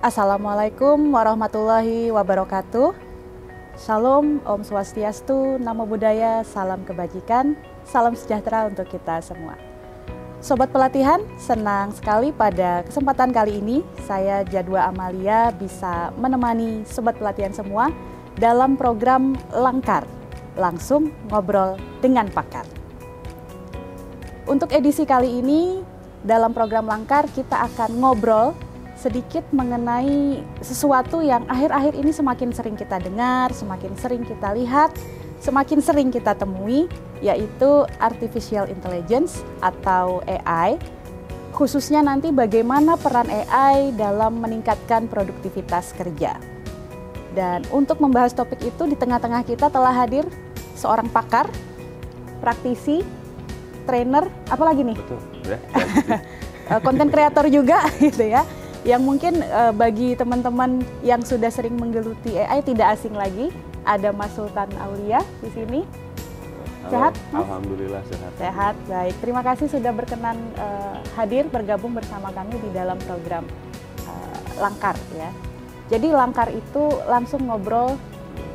Assalamualaikum warahmatullahi wabarakatuh. Shalom, Om Swastiastu, Namo Buddhaya, salam kebajikan, salam sejahtera untuk kita semua. Sobat pelatihan, senang sekali pada kesempatan kali ini saya Jadwa Amalia bisa menemani sobat pelatihan semua dalam program Langkar, langsung ngobrol dengan pakar. Untuk edisi kali ini dalam program Langkar kita akan ngobrol sedikit mengenai sesuatu yang akhir-akhir ini semakin sering kita dengar, semakin sering kita lihat, semakin sering kita temui, yaitu Artificial Intelligence atau AI. Khususnya nanti bagaimana peran AI dalam meningkatkan produktivitas kerja. Dan untuk membahas topik itu di tengah-tengah kita telah hadir seorang pakar, praktisi, trainer, apalagi nih? Betul, ya. Konten kreator juga gitu ya. Yang mungkin bagi teman-teman yang sudah sering menggeluti AI tidak asing lagi, ada Mas Sultan Aulia di sini. Halo, Sehat, Mas? Alhamdulillah sehat. Sehat, baik. Terima kasih sudah berkenan hadir bergabung bersama kami di dalam program Langkar ya. Jadi Langkar itu langsung ngobrol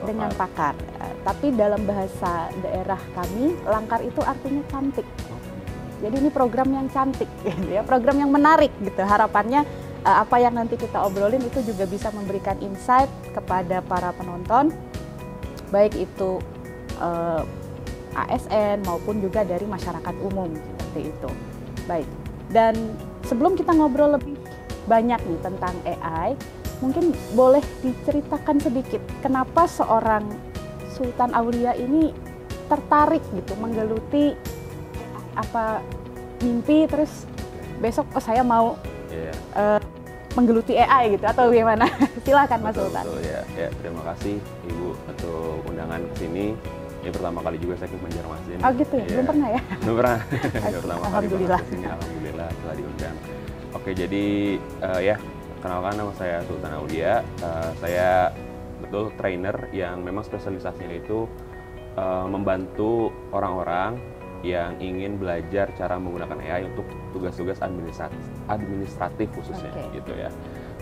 dengan pakar. Tapi dalam bahasa daerah kami, Langkar itu artinya cantik. Jadi ini program yang cantik, gitu ya, program yang menarik gitu. Harapannya apa yang nanti kita obrolin itu juga bisa memberikan insight kepada para penonton, baik itu ASN maupun juga dari masyarakat umum seperti itu. Baik, dan sebelum kita ngobrol lebih banyak nih tentang AI, mungkin boleh diceritakan sedikit kenapa seorang Sultan Aulia ini tertarik gitu menggeluti apa mimpi terus besok saya mau menggeluti AI gitu atau gimana? Silakan Mas Sultan. Betul, ya, terima kasih Ibu untuk undangan ke sini. Ini pertama kali juga saya ke Banjarmasin. Oh gitu ya, belum pernah ya? Belum pernah. Pertama Alhamdulillah. kali ke sini, alhamdulillah telah diundang. Oke, jadi ya kenalkan nama saya Sultan Aulia. Saya betul trainer yang memang spesialisasinya itu membantu orang-orang yang ingin belajar cara menggunakan AI untuk tugas-tugas administratif khususnya gitu ya.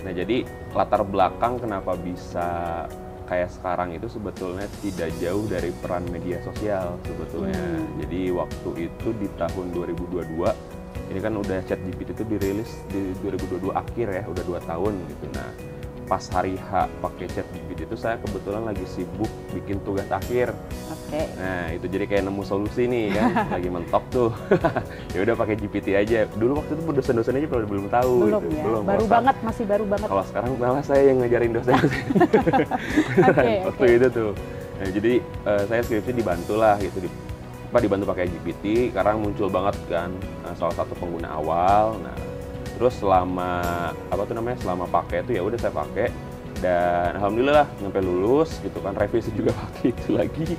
Nah, jadi latar belakang kenapa bisa kayak sekarang itu sebetulnya tidak jauh dari peran media sosial sebetulnya. Jadi waktu itu di tahun 2022, ini kan udah ChatGPT itu dirilis di 2022 akhir ya, udah 2 tahun gitu. Nah, pas hari H pakai ChatGPT itu saya kebetulan lagi sibuk bikin tugas akhir. Nah, itu jadi kayak nemu solusi nih kan, lagi mentok tuh. Ya udah pakai GPT aja. Dulu waktu itu dosen-dosen aja belum tahu. Belum gitu. ya. Belum. Baru banget, masih baru banget. Kalau sekarang malah saya yang ngajarin dosen. Waktu itu tuh. Nah, jadi saya skripsi dibantu lah gitu dibantu pakai GPT karena muncul banget kan salah satu pengguna awal. Nah, terus selama selama pakai itu ya udah saya pakai dan alhamdulillah sampai lulus gitu kan, revisi juga waktu itu lagi.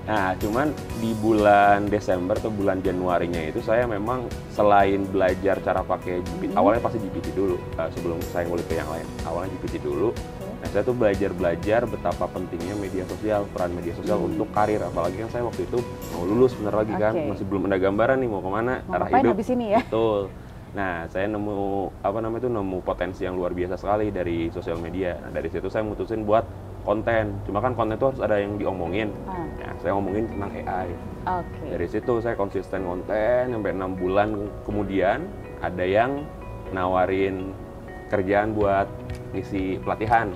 Nah, cuman di bulan Desember atau bulan Januarinya itu saya memang selain belajar cara pakai GPT, awalnya pasti GPT dulu sebelum saya ngulik ke yang lain. Awalnya GPT dulu. Nah, saya tuh belajar betapa pentingnya media sosial, peran media sosial untuk karir. Apalagi kan saya waktu itu mau lulus bener lagi kan, masih belum ada gambaran nih mau kemana, arah hidup. Habis ini ya? Betul. Nah, saya nemu potensi yang luar biasa sekali dari sosial media. Nah, dari situ saya mutusin buat konten. Cuma kan konten itu harus ada yang diomongin. Nah, saya ngomongin tentang AI. Dari situ saya konsisten konten sampai 6 bulan kemudian ada yang nawarin kerjaan buat ngisi pelatihan.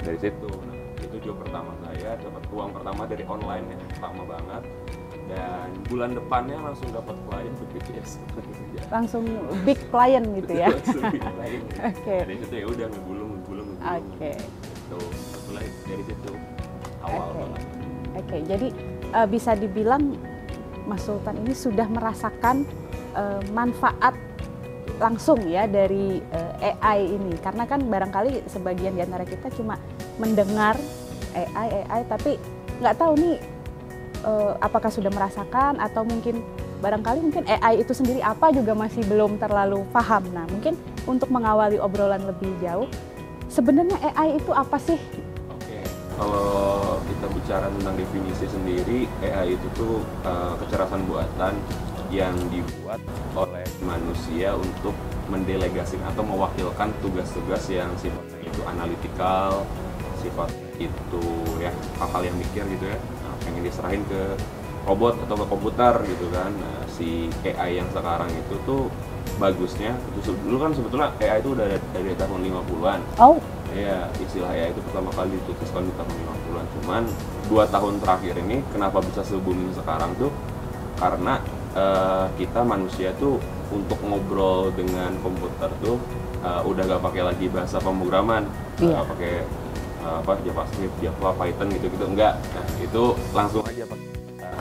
Dari situ. Nah, itu job pertama saya, dapat uang pertama dari online ya, pertama banget. Dan bulan depannya langsung dapat klien begitu ya. Langsung big client gitu ya. Langsung big client. Dari situ ya udah ngegulung. Tuh, mulai dari situ awal banget. Jadi bisa dibilang Mas Sultan ini sudah merasakan manfaat langsung ya dari AI ini. Karena kan barangkali sebagian di antara kita cuma mendengar AI tapi nggak tahu nih apakah sudah merasakan atau mungkin barangkali AI itu sendiri apa juga masih belum terlalu paham. Nah, mungkin untuk mengawali obrolan lebih jauh, sebenarnya AI itu apa sih? Oke, kalau kita bicara tentang definisi sendiri, AI itu tuh kecerdasan buatan yang dibuat oleh manusia untuk mendelegasikan atau mewakilkan tugas-tugas yang sifatnya itu analitikal, sifatnya itu ya hal-hal yang mikir gitu ya, nah, pengen diserahin ke robot atau ke komputer gitu kan. Nah, si AI yang sekarang itu tuh bagusnya, dulu kan sebetulnya AI itu udah dari tahun 50-an. Oh. Iya, istilah AI itu pertama kali dicetuskan di tahun 50-an. Cuman 2 tahun terakhir ini kenapa bisa se-booming sekarang tuh karena kita manusia tuh untuk ngobrol dengan komputer tuh udah gak pakai lagi bahasa pemrograman, Iya. pakai JavaScript, Java, Python gitu-gitu, enggak. Nah, itu langsung aja pakai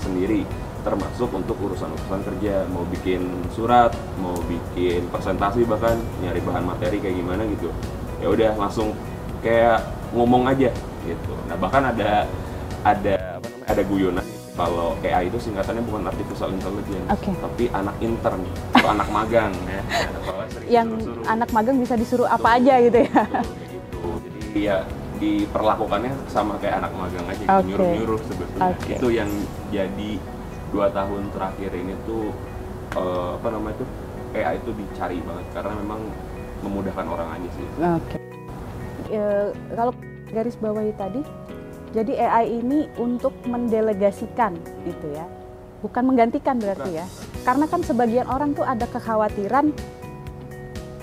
sendiri, termasuk untuk urusan-urusan kerja, mau bikin surat, mau bikin presentasi, bahkan nyari bahan materi kayak gimana gitu. Ya udah langsung kayak ngomong aja gitu. Nah, bahkan ada guyonan kalau AI itu singkatannya bukan artificial intelligence, tapi anak intern atau anak magang ya. Yang anak magang bisa disuruh apa aja gitu ya. Gitu. Jadi ya diperlakukannya sama kayak anak magang aja, nyuruh-nyuruh sebetulnya. Itu yang jadi 2 tahun terakhir ini tuh AI itu dicari banget karena memang memudahkan orang aja sih. Kalau garis bawahi tadi, jadi AI ini untuk mendelegasikan gitu ya, bukan menggantikan berarti ya. Karena kan sebagian orang tuh ada kekhawatiran,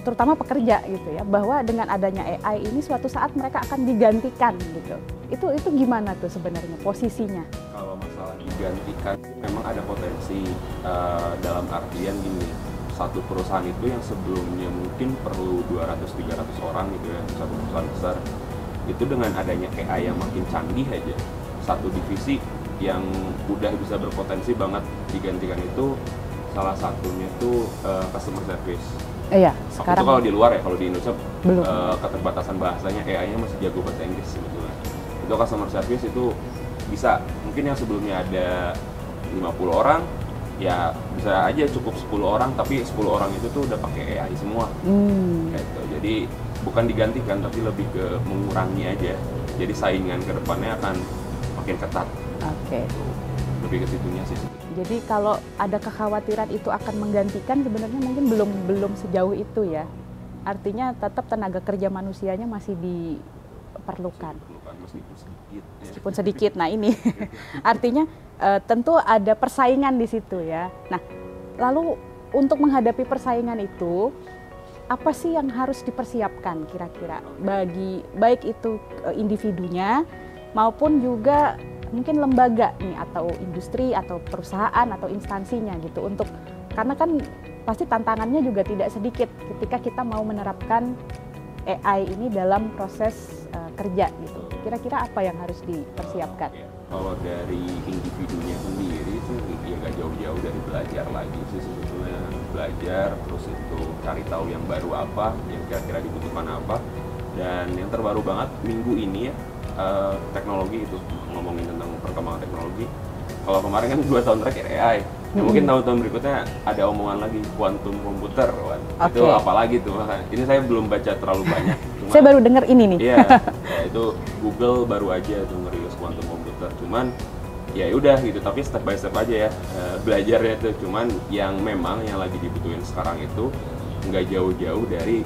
terutama pekerja gitu ya, bahwa dengan adanya AI ini suatu saat mereka akan digantikan gitu. Itu gimana tuh sebenarnya posisinya? Kalau masalah digantikan, memang ada potensi dalam artian gini, satu perusahaan itu yang sebelumnya mungkin perlu 200-300 orang gitu ya, satu perusahaan besar, itu dengan adanya AI yang makin canggih aja, satu divisi yang udah bisa berpotensi banget digantikan itu salah satunya tuh customer service. Iya, sekarang itu kalau di luar ya, kalau di Indonesia belum. Keterbatasan bahasanya, AI-nya masih jago bahasa Inggris sebetulnya. Itu customer service itu bisa, mungkin yang sebelumnya ada 50 orang, ya bisa aja cukup 10 orang, tapi 10 orang itu tuh udah pakai AI semua. Gitu. Jadi bukan digantikan, tapi lebih ke mengurangi aja. Jadi saingan ke depannya akan makin ketat. Lebih ke situnya sih. Jadi kalau ada kekhawatiran itu akan menggantikan, sebenarnya mungkin belum sejauh itu ya. Artinya tetap tenaga kerja manusianya masih diperlukan. Meskipun sedikit. Nah ini artinya tentu ada persaingan di situ ya. Nah, lalu untuk menghadapi persaingan itu, apa sih yang harus dipersiapkan kira-kira bagi baik itu individunya maupun juga mungkin lembaga nih atau industri atau perusahaan atau instansinya gitu, untuk karena kan pasti tantangannya juga tidak sedikit ketika kita mau menerapkan AI ini dalam proses kerja gitu. Kira-kira apa yang harus dipersiapkan? Kalau dari individunya sendiri sih ya gak jauh-jauh dari belajar lagi sih sebetulnya. Belajar, terus itu cari tahu yang baru apa, yang kira-kira dibutuhkan apa. Dan yang terbaru banget minggu ini ya, teknologi itu, ngomongin tentang perkembangan teknologi. Kalau kemarin kan 2 tahun terakhir AI, nah, mungkin tahun-tahun berikutnya ada omongan lagi quantum komputer, itu apalagi tuh. Ini saya belum baca terlalu banyak. Cuman, saya baru dengar ini nih. Iya, ya, itu Google baru aja tuh ngerilis quantum komputer. Cuman ya udah gitu, tapi step by step aja ya belajarnya tuh. Cuman yang memang yang lagi dibutuhin sekarang itu nggak jauh-jauh dari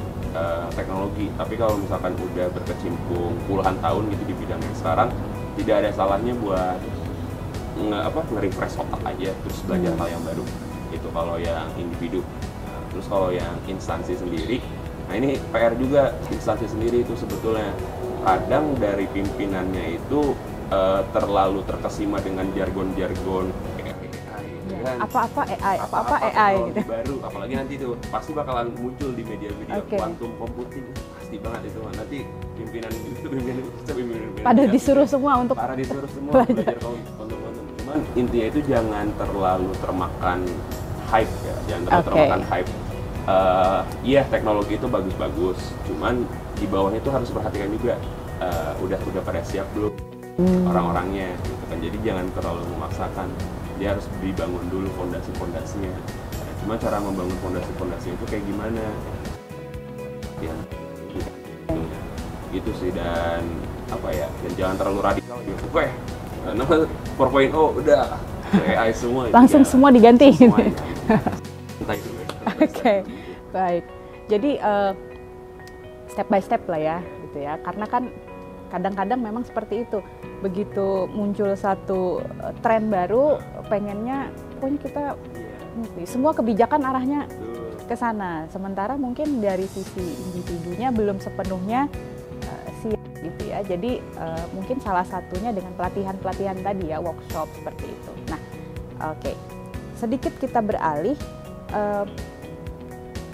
teknologi. Tapi kalau misalkan udah berkecimpung puluhan tahun gitu di bidang yang sekarang, tidak ada salahnya buat nge-refresh otak aja, terus belajar hal yang baru. Itu kalau yang individu. Nah, terus kalau yang instansi sendiri, nah ini PR juga instansi sendiri itu sebetulnya. Kadang dari pimpinannya itu terlalu terkesima dengan jargon-jargon kan? Apa-apa AI gitu. Baru, apalagi nanti tuh pasti bakalan muncul di media-media quantum computing, pasti banget itu. Nanti pimpinan pada disuruh semua untuk belajar quantum. Cuman intinya itu jangan terlalu termakan hype ya, jangan terlalu termakan hype. Iya, teknologi itu bagus-bagus, cuman di bawahnya itu harus perhatikan juga udah pada siap belum orang-orangnya gitu kan. Jadi jangan terlalu memaksakan, dia harus dibangun dulu fondasi-fondasinya. Nah, cuma cara membangun fondasi-fondasinya itu kayak gimana ya, gitu sih. Dan dan jangan terlalu radikal gitu. Nama 4.0 udah AI semua langsung semua diganti. Semuanya. Entah itu. Oke, baik. Jadi step by step lah ya, gitu ya. Karena kan kadang-kadang memang seperti itu. Begitu muncul satu tren baru, pengennya pokoknya kita semua kebijakan arahnya ke sana. Sementara mungkin dari sisi individunya belum sepenuhnya siap gitu ya. Jadi mungkin salah satunya dengan pelatihan-pelatihan tadi ya, workshop seperti itu. Nah, oke. Sedikit kita beralih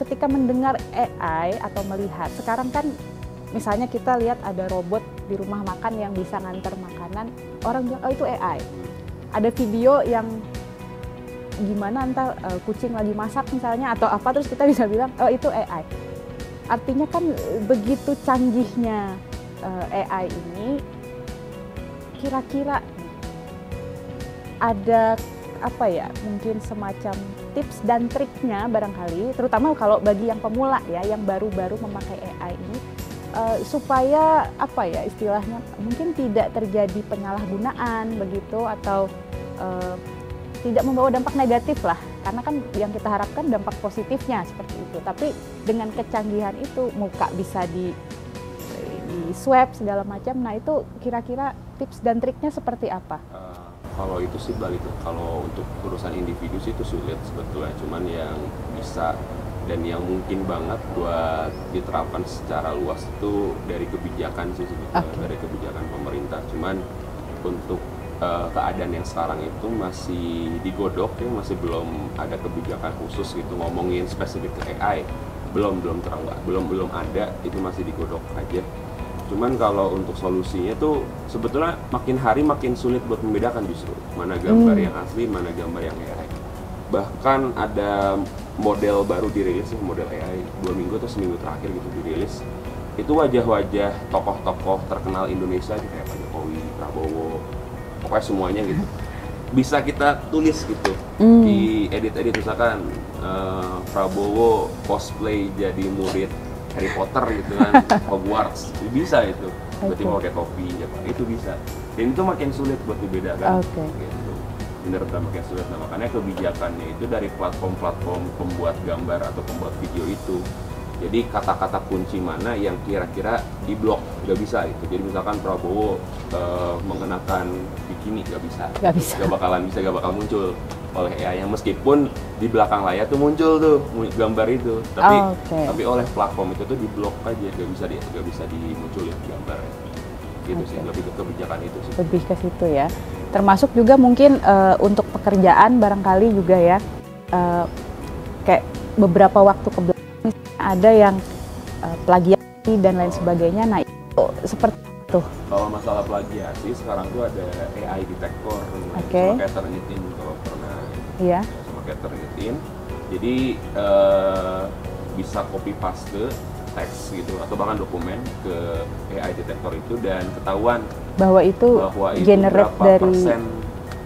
ketika mendengar AI atau melihat, sekarang kan misalnya kita lihat ada robot di rumah makan yang bisa nganter makanan, orang bilang, oh itu AI. Ada video yang gimana entar kucing lagi masak misalnya atau apa, terus kita bisa bilang, oh itu AI. Artinya kan begitu canggihnya AI ini, kira-kira ada apa ya, mungkin semacam tips dan triknya barangkali, terutama kalau bagi yang pemula ya, yang baru-baru memakai AI ini, supaya apa ya istilahnya, mungkin tidak terjadi penyalahgunaan begitu, atau tidak membawa dampak negatif lah, karena kan yang kita harapkan dampak positifnya seperti itu. Tapi dengan kecanggihan itu, muka bisa di swab segala macam, nah itu kira-kira tips dan triknya seperti apa? Kalau itu sih balik, kalau untuk urusan individu sih itu sulit sebetulnya, cuman yang bisa dan yang mungkin banget buat diterapkan secara luas itu dari kebijakan sih sebetulnya, dari kebijakan pemerintah. Cuman untuk keadaan yang sekarang itu masih digodok ya, masih belum ada kebijakan khusus gitu ngomongin spesifik ke AI, belum ada, itu masih digodok aja. Cuman kalau untuk solusinya tuh sebetulnya makin hari makin sulit buat membedakan justru mana gambar yang asli, mana gambar yang AI. Bahkan ada model baru dirilis, model AI 2 minggu atau seminggu terakhir gitu dirilis. Itu wajah-wajah tokoh-tokoh terkenal Indonesia gitu, kayak Pak Jokowi, Prabowo, pokoknya semuanya gitu. Bisa kita tulis gitu di edit-edit, misalkan Prabowo cosplay jadi murid Harry Potter gitu kan, Hogwarts, bisa itu. Berarti mau pakai topi, ya, itu bisa. Dan itu makin sulit buat dibedakan. Gitu. Bener-bener makin sulit. Nah, makanya kebijakannya itu dari platform-platform pembuat gambar atau pembuat video itu. Jadi kata-kata kunci mana yang kira-kira diblok, nggak bisa itu. Jadi misalkan Prabowo mengenakan bikini, nggak bisa. Nggak bakal muncul oleh AI, yang meskipun di belakang layar tuh muncul tuh gambar itu, tapi oleh platform itu tuh diblok aja, nggak bisa dimunculin gambarnya. Gitu sih, lebih ke kebijakan itu sih. Lebih ke situ ya. Termasuk juga mungkin untuk pekerjaan barangkali juga ya, kayak beberapa waktu kebelakang ada yang plagiasi dan lain sebagainya. Nah itu seperti itu. Kalau masalah plagiasi sekarang tuh ada AI detektor, sama kayak Turnitin kalau pernah. Iya. Sama kayak Turnitin. Jadi bisa copy paste teks gitu atau bahkan dokumen ke AI detektor itu dan ketahuan bahwa itu generate dari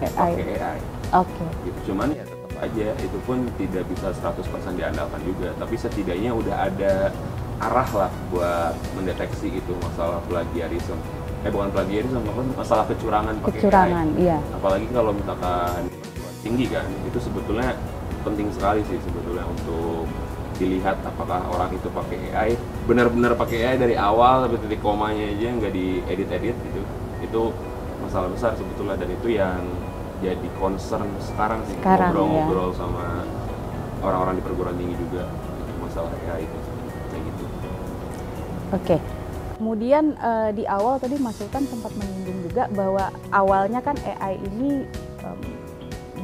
AI. Gitu. Cuman ya tetap aja itu pun tidak bisa 100% diandalkan juga, tapi setidaknya udah ada arah lah buat mendeteksi itu masalah plagiarisme. Bukan plagiarisme, masalah kecurangan pakai AI. Iya. Apalagi kalau misalkan tinggi kan, itu sebetulnya penting sekali sih sebetulnya untuk dilihat apakah orang itu pakai AI, benar-benar pakai AI dari awal sampai titik komanya aja nggak diedit-edit gitu. Itu masalah besar sebetulnya, dan itu yang jadi concern sekarang sih, ngobrol-ngobrol sama orang-orang di perguruan tinggi juga masalah AI itu kayak gitu. Oke. Kemudian di awal tadi Mas Sultan sempat menyinggung juga bahwa awalnya kan AI ini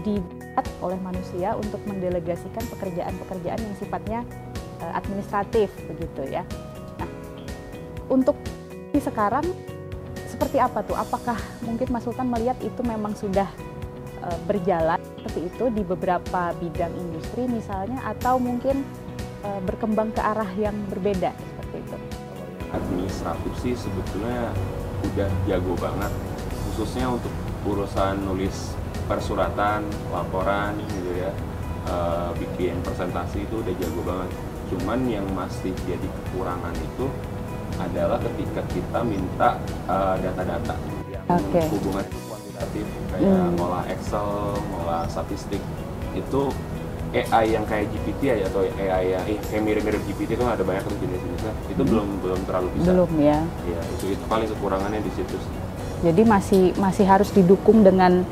dibuat oleh manusia untuk mendelegasikan pekerjaan-pekerjaan yang sifatnya administratif begitu ya. Nah, untuk sekarang seperti apa tuh? Apakah mungkin Mas Sultan melihat itu memang sudah berjalan seperti itu di beberapa bidang industri misalnya, atau mungkin berkembang ke arah yang berbeda seperti itu? Kalau yang administratif sih sebetulnya udah jago banget, khususnya untuk urusan nulis persuratan, laporan gitu ya, bikin presentasi itu udah jago banget. Cuman yang masih jadi kekurangan itu adalah ketika kita minta data-data yang hubungannya itu kuantitatif, kayak ngolah Excel, ngolah statistik, itu AI yang kayak GPT ya, atau AI yang kayak mirip-mirip GPT kan ada banyak tuh jenis-jenisnya. Itu belum terlalu bisa. Belum ya. Iya, itu paling kekurangannya di situ sih. Jadi masih harus didukung dengan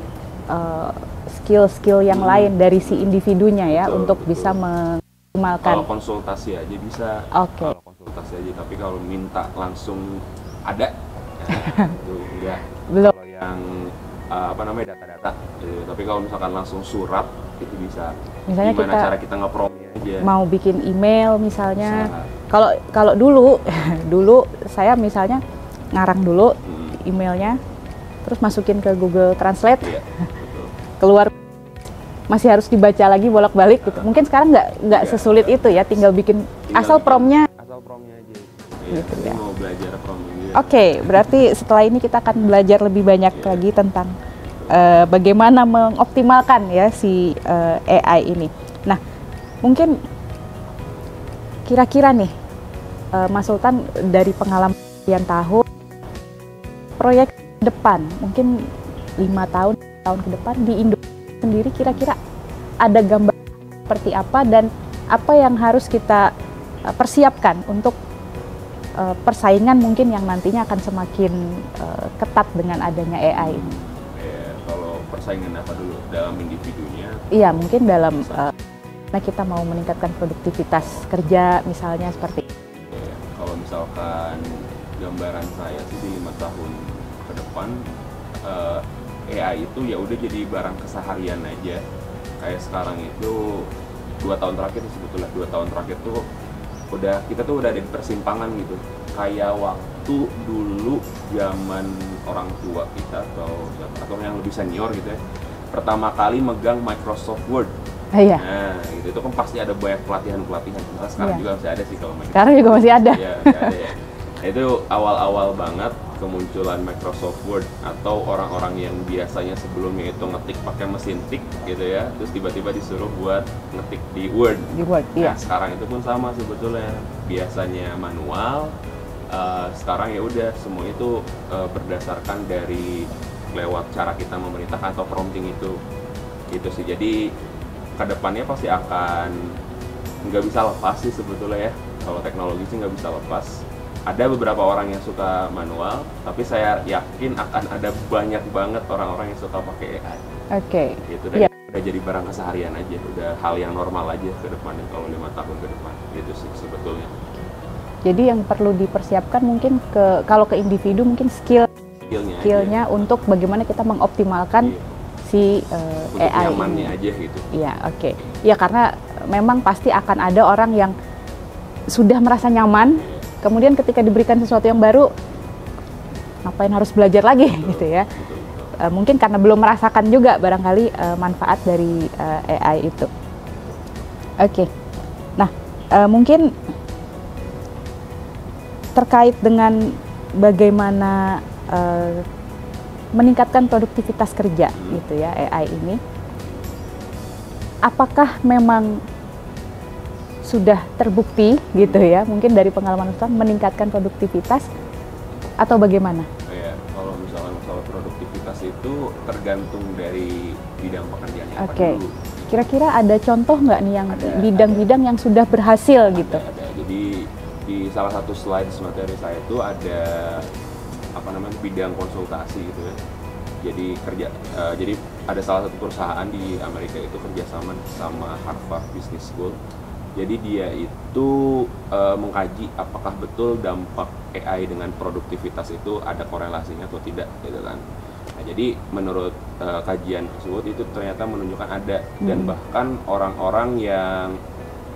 skill-skill yang lain dari si individunya ya, untuk bisa mengoptimalkan. Kalau konsultasi aja bisa. Oke. Kalau konsultasi aja, tapi kalau minta langsung ada, ya, itu enggak. Belum. Kalau yang data-data, tapi kalau misalkan langsung surat itu bisa. Misalnya gimana cara kita nge-promnya aja. Mau bikin email misalnya. Kalau dulu dulu saya misalnya ngarang dulu emailnya, terus masukin ke Google Translate, iya, betul. keluar masih harus dibaca lagi bolak-balik gitu. Mungkin sekarang nggak sesulit itu ya, tinggal bikin asal promnya aja. Gitu ya. Mau belajar promnya. Oke, berarti setelah ini kita akan belajar lebih banyak lagi tentang bagaimana mengoptimalkan ya si AI ini. Nah, mungkin kira-kira nih Mas Sultan dari pengalaman sekian tahun, proyek depan mungkin 5 tahun ke depan di Indonesia sendiri, kira-kira ada gambar seperti apa dan apa yang harus kita persiapkan untuk persaingan mungkin yang nantinya akan semakin ketat dengan adanya AI ini. Kalau persaingan apa dulu dalam individunya? Iya, mungkin dalam kita mau meningkatkan produktivitas kerja misalnya seperti. Kalau misalkan gambaran saya sih di 5 tahun ke depan, AI itu ya udah jadi barang keseharian aja. Kayak sekarang itu 2 tahun terakhir sebetulnya 2 tahun terakhir tuh kita tuh udah ada di persimpangan gitu. Kayak waktu dulu zaman orang tua kita atau yang lebih senior gitu ya, pertama kali megang Microsoft Word. Iya. Nah, itu kan pasti ada banyak pelatihan. Nah, sekarang juga masih ada sih kalau Microsoft. Sekarang juga masih ada. Iya, masih ada ya. Itu awal-awal banget kemunculan Microsoft Word, atau orang-orang yang biasanya sebelumnya itu ngetik pakai mesin tik gitu ya, terus tiba-tiba disuruh buat ngetik di Word. Di Word, iya. Nah, sekarang itu pun sama sebetulnya. Biasanya manual, sekarang ya udah semua itu berdasarkan dari lewat cara kita memerintahkan atau prompting itu. Gitu sih. Jadi kedepannya pasti akan nggak bisa lepas sih sebetulnya ya. Kalau teknologi sih nggak bisa lepas. Ada beberapa orang yang suka manual, tapi saya yakin akan ada banyak banget orang-orang yang suka pakai AI. Oke. Gitu, dan udah jadi barang keseharian aja, udah hal yang normal aja ke depannya kalau 5 tahun ke depan. Gitu sih sebetulnya. Jadi yang perlu dipersiapkan mungkin kalau ke individu mungkin skillnya untuk bagaimana kita mengoptimalkan si untuk AI nyamannya ini. Aja gitu. Iya, oke. Ya karena memang pasti akan ada orang yang sudah merasa nyaman, kemudian ketika diberikan sesuatu yang baru, ngapain harus belajar lagi gitu ya. Mungkin karena belum merasakan juga barangkali manfaat dari AI itu. Oke. Nah, mungkin terkait dengan bagaimana meningkatkan produktivitas kerja gitu ya AI ini, apakah memang sudah terbukti gitu ya, mungkin dari pengalaman Ustaz meningkatkan produktivitas atau bagaimana? Ya, kalau misalnya masalah produktivitas itu tergantung dari bidang pekerjaannya apa dulu. Kira-kira ada contoh nggak nih yang bidang-bidang yang sudah berhasil gitu? Ada. Jadi di salah satu slide materi saya itu ada bidang konsultasi gitu ya. Jadi ada salah satu perusahaan di Amerika itu kerjasama sama Harvard Business School. Jadi dia itu mengkaji apakah betul dampak AI dengan produktivitas itu ada korelasinya atau tidak gitu kan. Nah, jadi menurut kajian tersebut itu ternyata menunjukkan ada, dan bahkan orang-orang yang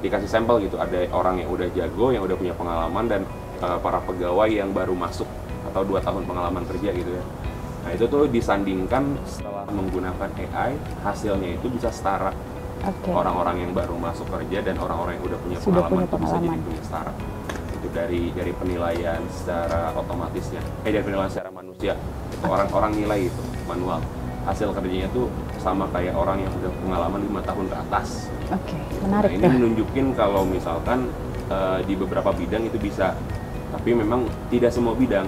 dikasih sampel gitu, ada orang yang udah jago, yang udah punya pengalaman, dan para pegawai yang baru masuk atau 2 tahun pengalaman kerja gitu ya. Nah, itu tuh disandingkan setelah menggunakan AI, hasilnya itu bisa setara. Orang-orang yang baru masuk kerja dan orang-orang yang udah punya pengalaman itu bisa jadi punya setara. Itu dari penilaian secara otomatisnya, dari penilaian secara manusia. Itu orang-orang nilai itu manual. Hasil kerjanya tuh sama kayak orang yang udah pengalaman 5 tahun ke atas. Menarik. Nah, ini menunjukin kalau misalkan di beberapa bidang itu bisa, tapi memang tidak semua bidang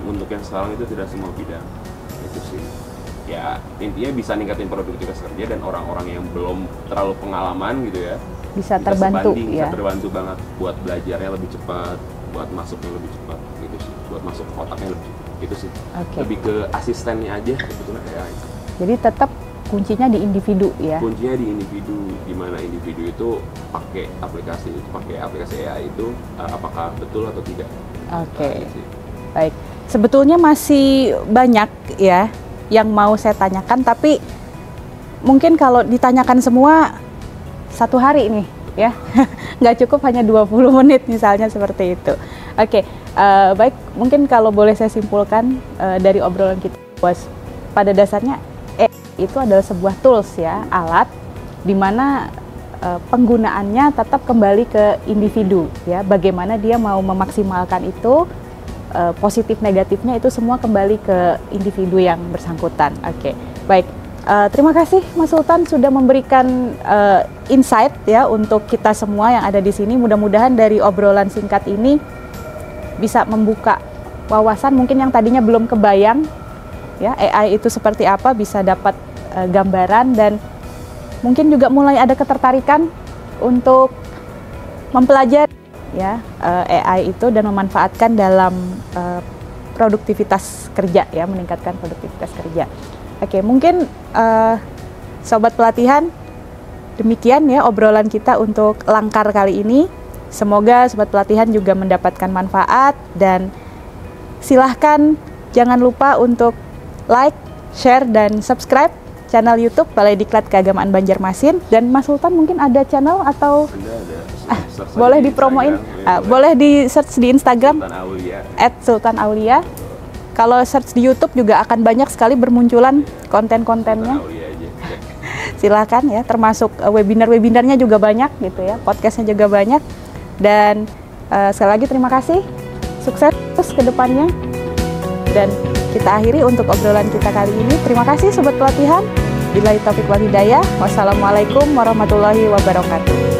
untuk yang sekarang itu tidak semua bidang. Itu sih. ya intinya bisa ningkatin produktivitas kerja, dan orang-orang yang belum terlalu pengalaman gitu ya bisa terbantu sebanding, ya. bisa terbantu banget buat belajarnya lebih cepat, buat masuknya lebih cepat gitu sih, buat masuk ke otaknya lebih cepat gitu sih. Lebih ke asistennya aja sebetulnya AI. Jadi tetap kuncinya di individu ya. Kuncinya di individu, di mana individu itu pakai aplikasi AI itu apakah betul atau tidak. Oke. Baik. Sebetulnya masih banyak ya yang mau saya tanyakan, tapi mungkin kalau ditanyakan semua satu hari nih ya, nggak cukup hanya 20 menit misalnya seperti itu. Oke, baik, mungkin kalau boleh saya simpulkan dari obrolan kita, pada dasarnya itu adalah sebuah tools ya, alat di mana penggunaannya tetap kembali ke individu ya, bagaimana dia mau memaksimalkan itu, positif negatifnya itu semua kembali ke individu yang bersangkutan. Oke, baik. Terima kasih Mas Sultan sudah memberikan insight ya untuk kita semua yang ada di sini. Mudah-mudahan dari obrolan singkat ini bisa membuka wawasan mungkin yang tadinya belum kebayang ya, AI itu seperti apa, bisa dapat gambaran, dan mungkin juga mulai ada ketertarikan untuk mempelajari ya AI itu dan memanfaatkan dalam produktivitas kerja ya, meningkatkan produktivitas kerja. Oke, mungkin sobat pelatihan, demikian ya obrolan kita untuk Langkar kali ini. Semoga sobat pelatihan juga mendapatkan manfaat, dan silahkan jangan lupa untuk like, share, dan subscribe channel YouTube Balai Diklat Keagamaan Banjarmasin. Dan Mas Sultan mungkin ada channel atau ada. Boleh dipromoin, boleh di search di Instagram @sultanaulia. Kalau search di YouTube juga akan banyak sekali bermunculan konten-kontennya. Silahkan ya, termasuk webinar-webinarnya juga banyak gitu ya, podcastnya juga banyak. Dan sekali lagi terima kasih, sukses terus ke depannya. Dan kita akhiri untuk obrolan kita kali ini. Terima kasih sobat pelatihan. Billahi taufiq wal hidayah. Wassalamualaikum warahmatullahi wabarakatuh.